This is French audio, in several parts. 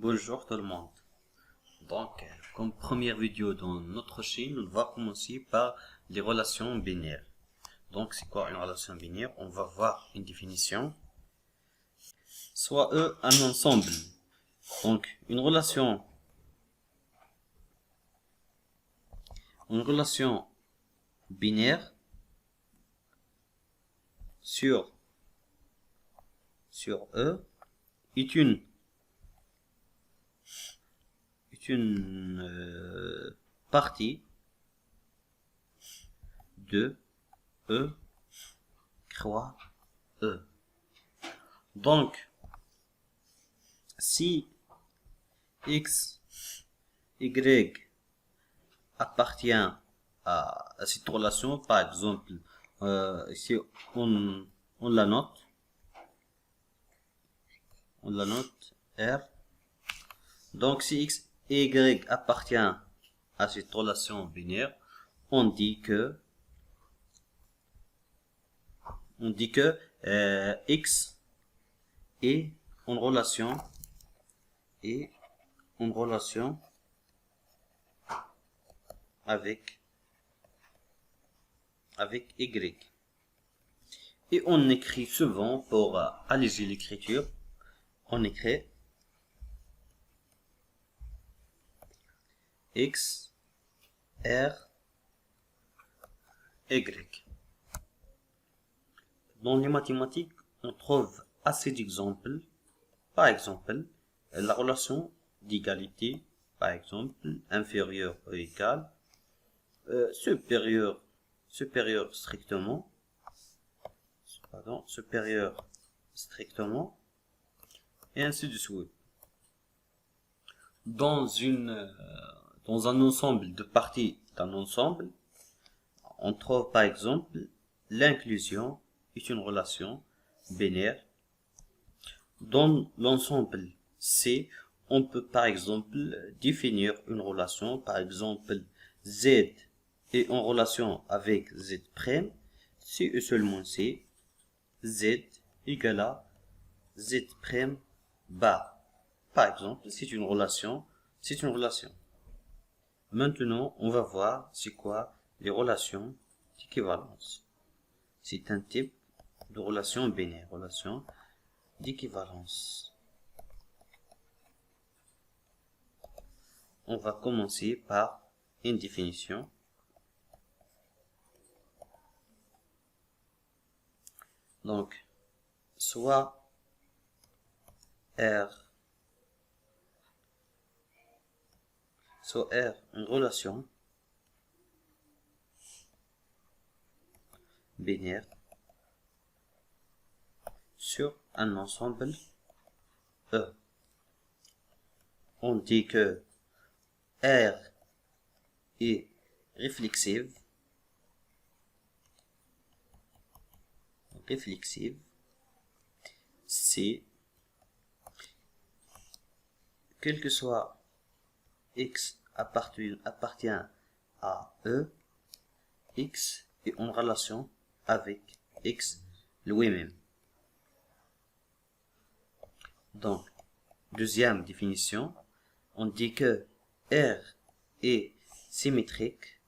Bonjour tout le monde. Donc, comme première vidéo dans notre chaîne, on va commencer par les relations binaires. Donc, c'est quoi une relation binaire? On va voir une définition. Soit E un ensemble. Donc, une relation binaire sur E est une partie de E croix E. Donc, si X, Y appartient à cette relation, par exemple, ici on la note R. Donc si X et Y appartient à cette relation binaire, on dit que X est en relation avec Y. Et on écrit souvent, pour alléger l'écriture, on écrit X, R, Y. Dans les mathématiques, on trouve assez d'exemples. Par exemple, la relation d'égalité, par exemple, inférieur ou égal, supérieur strictement, et ainsi de suite. Dans un ensemble de parties d'un ensemble, on trouve par exemple l'inclusion est une relation binaire. Dans l'ensemble C, on peut par exemple définir une relation, par exemple Z est en relation avec Z', si et seulement si Z égale à Z' bar. Par exemple, c'est une relation. Maintenant, on va voir c'est quoi les relations d'équivalence. C'est un type de relation binaire, relation d'équivalence. On va commencer par une définition. Donc, soit R, une relation binaire sur un ensemble E. On dit que R est réflexive, C, quel que soit X appartient à E, X est en relation avec X lui-même. Donc, deuxième définition, on dit que R est symétrique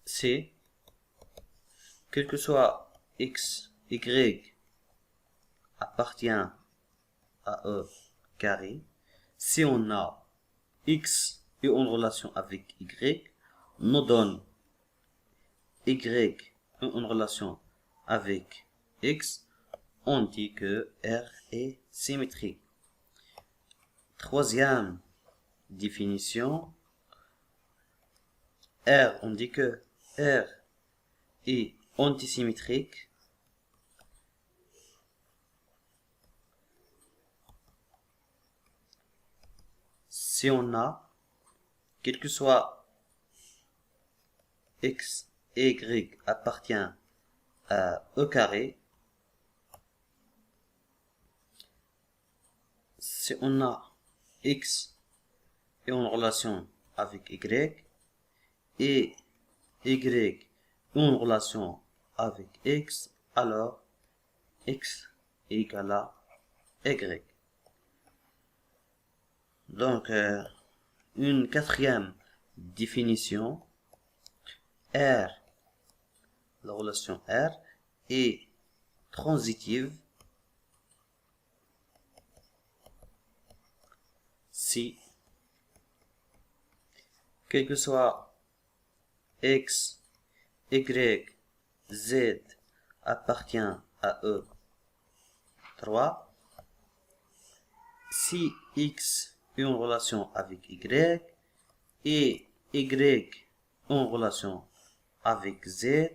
C, quel que soit X, Y appartient à E carré, si on a X est en relation avec Y, nous donne Y est en relation avec X, on dit que R est symétrique. Troisième définition, R, on dit que R est antisymétrique si on a, quel que soit X et Y appartient à E carré, si on a X est en relation avec Y et Y est en relation avec X, alors X égale à Y. Donc, une quatrième définition, R, la relation R est transitive si, quel que soit X, Y, Z appartient à E3, si X est en relation avec Y et Y en relation avec Z,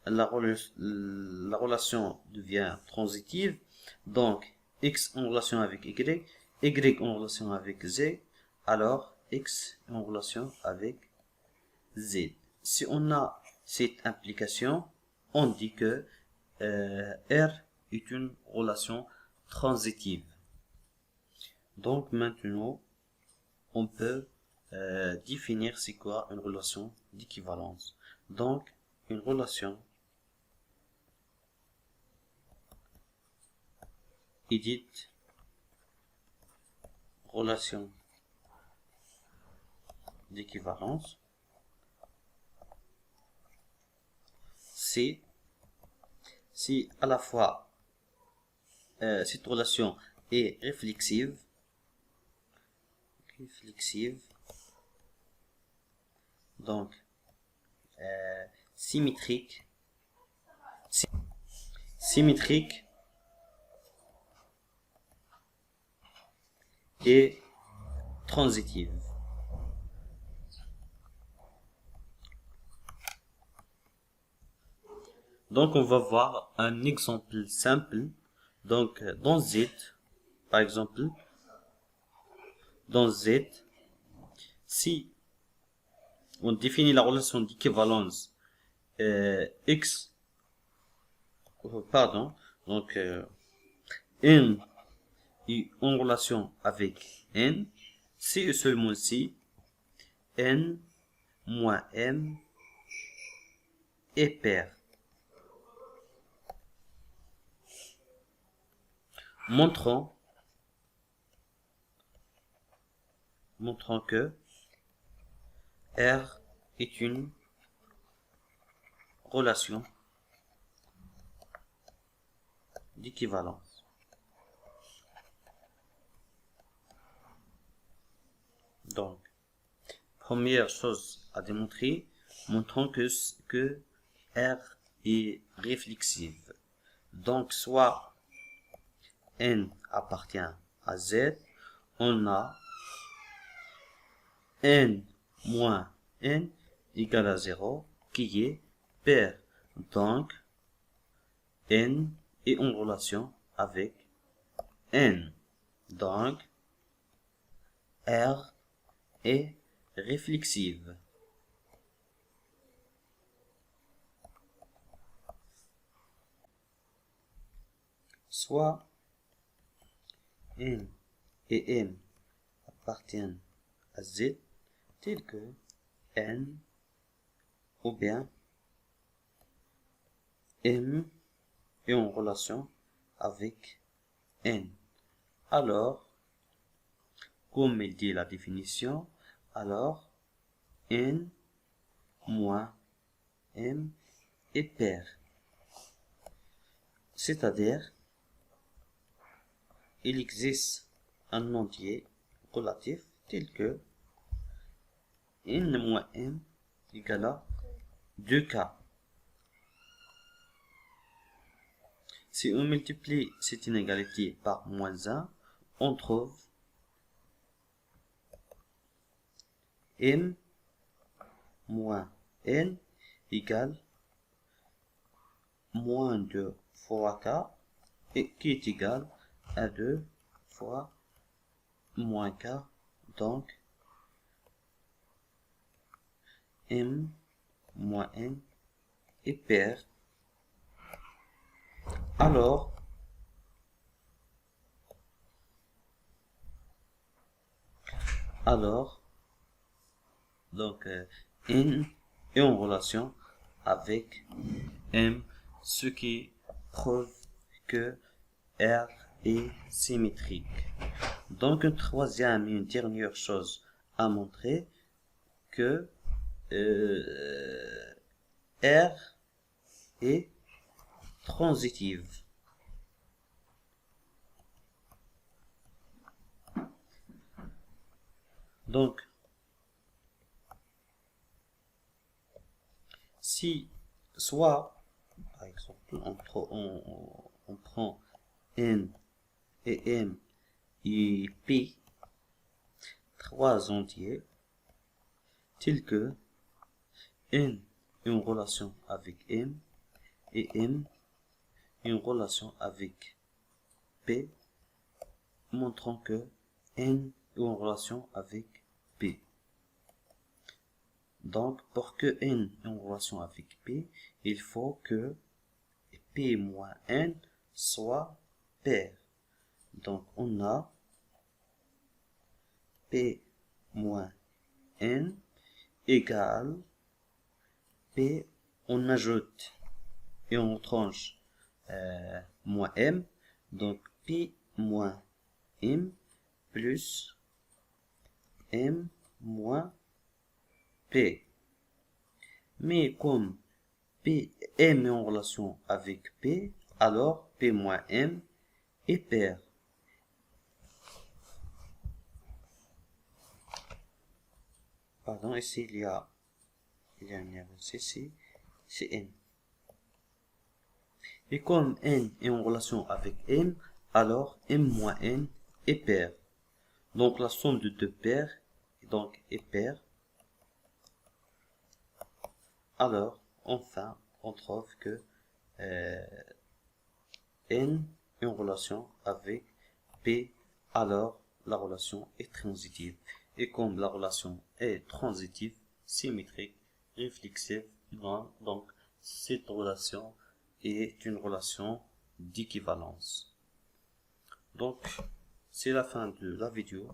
la relation devient transitive. Donc, X en relation avec Y, Y en relation avec Z, alors X en relation avec Z. Si on a cette implication, on dit que R est une relation transitive. Donc maintenant, on peut définir c'est quoi une relation d'équivalence. Donc, une relation est dite relation d'équivalence si à la fois cette relation est réflexive, donc symétrique et transitive. Donc on va voir un exemple simple. Donc dans Z, par exemple, dans Z, si on définit la relation d'équivalence X, donc N est en relation avec N, si et seulement si N moins M est pair. Montrant que R est une relation d'équivalence. Donc, première chose à démontrer, montrons que R est réflexive. Donc, soit N appartient à Z, on a N moins N égale à 0, qui est pair. Donc, N est en relation avec N. Donc, R est réflexive. Soit N et M appartiennent à Z, tel que N, ou bien M est en relation avec N. Alors, comme il dit la définition, alors N moins M est pair. C'est-à-dire, il existe un entier relatif tel que N moins M égale à 2K. Si on multiplie cette inégalité par moins 1, on trouve M moins N égale moins 2 fois K, et qui est égal à 2 fois moins K. Donc, M moins N est pair. Alors, donc N est en relation avec M, ce qui prouve que R est symétrique. Donc une troisième et une dernière chose à montrer que R est transitive. Donc, si soit, par exemple, on prend N et M et P, trois entiers, tels que N une relation avec M et M une relation avec P, montrant que N est une relation avec P. Donc, pour que N ait une relation avec P, il faut que P moins N soit pair. Donc, on a P moins N égale P, on ajoute et on tranche moins M. Donc, P moins M plus M moins P. Mais comme M est en relation avec P, alors P moins M est pair. Pardon, ici il y a une erreur, c'est N. Et comme N est en relation avec M, alors M moins N est pair. Donc la somme de deux paires est pair. Alors, enfin, on trouve que N est en relation avec P, alors la relation est transitive. Et comme la relation est transitive, symétrique, réflexive, donc cette relation est une relation d'équivalence. Donc, c'est la fin de la vidéo.